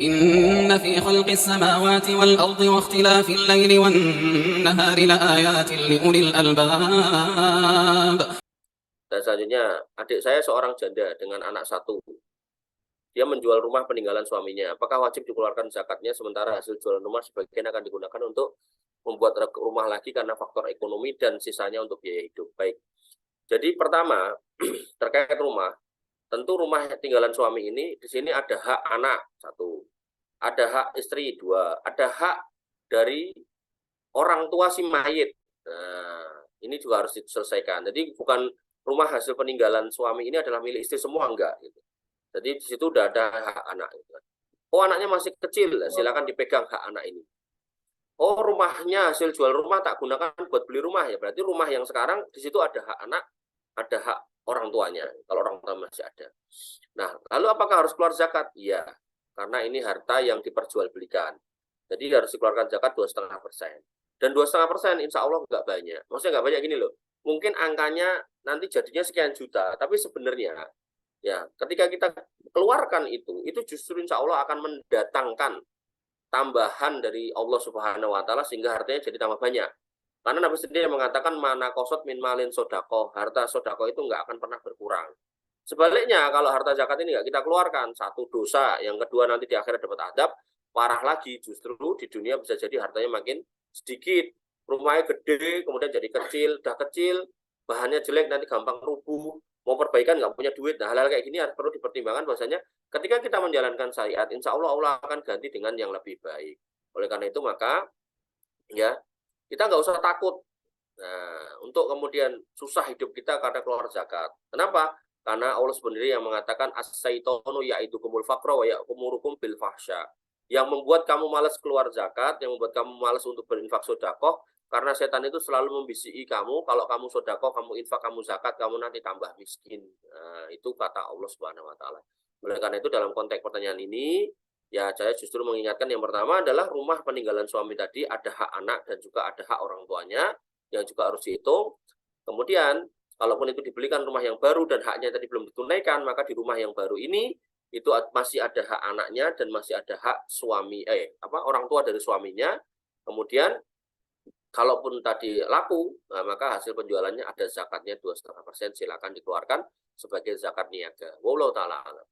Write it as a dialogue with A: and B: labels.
A: إن في خلق السماوات والأرض واختلاف الليل والنهار لآيات لأولي الألباب.
B: Dan selanjutnya, adik saya seorang janda dengan anak satu. Dia menjual rumah peninggalan suaminya. Apakah wajib dikeluarkan zakatnya sementara hasil jualan rumah sebagian akan digunakan untuk membuat rumah lagi karena faktor ekonomi dan sisanya untuk biaya hidup? Baik. Jadi pertama, terkait rumah, tentu rumah tinggalan suami ini di sini ada hak anak satu, ada hak istri dua, ada hak dari orang tua si mayit. Nah, ini juga harus diselesaikan. Jadi bukan rumah hasil peninggalan suami ini adalah milik istri semua, enggak gitu. Jadi di situ udah ada hak anak gitu. Oh, anaknya masih kecil, silakan dipegang hak anak ini. Oh, rumahnya hasil jual rumah tak gunakan buat beli rumah, ya berarti rumah yang sekarang di situ ada hak anak, ada hak orang tuanya kalau orang tua masih ada. Nah, lalu apakah harus keluar zakat? Iya, karena ini harta yang diperjualbelikan. Jadi harus dikeluarkan zakat 2,5%. Dan 2,5% insya Allah nggak banyak. Maksudnya nggak banyak gini loh. Mungkin angkanya nanti jadinya sekian juta, tapi sebenarnya ya ketika kita keluarkan itu justru insya Allah akan mendatangkan tambahan dari Allah Subhanahu Wa Taala sehingga hartanya jadi tambah banyak. Karena Nabi sendiri mengatakan mana kosot min malin sodako, harta sodako itu nggak akan pernah berkurang. Sebaliknya kalau harta zakat ini nggak kita keluarkan, satu dosa, yang kedua nanti di akhirat dapat adab, parah lagi justru di dunia bisa jadi hartanya makin sedikit, rumahnya gede kemudian jadi kecil, udah kecil, bahannya jelek nanti gampang rubuh, mau perbaikan nggak punya duit. Nah hal-hal kayak gini harus perlu dipertimbangkan bahwasanya ketika kita menjalankan syariat, insya Allah Allah akan ganti dengan yang lebih baik. Oleh karena itu maka ya kita nggak usah takut. Nah, untuk kemudian susah hidup kita karena keluar zakat. Kenapa? Karena Allah sendiri yang mengatakan as-syaitonu ya'idukumul faqra wa ya'murukum bil fahsya. Yang membuat kamu malas keluar zakat, yang membuat kamu malas untuk berinfak sedekah, karena setan itu selalu membisiki kamu, kalau kamu sedekah, kamu infak, kamu zakat, kamu nanti tambah miskin. Nah, itu kata Allah Subhanahu wa taala. Oleh karena itu dalam konteks pertanyaan ini, ya saya justru mengingatkan yang pertama adalah rumah peninggalan suami tadi ada hak anak dan juga ada hak orang tuanya yang juga harus dihitung. Kemudian kalaupun itu dibelikan rumah yang baru dan haknya tadi belum ditunaikan, maka di rumah yang baru ini itu masih ada hak anaknya dan masih ada hak suami orang tua dari suaminya. Kemudian kalaupun tadi laku, nah, maka hasil penjualannya ada zakatnya 2,5%, silakan dikeluarkan sebagai zakat niaga. Wallahu taala alam.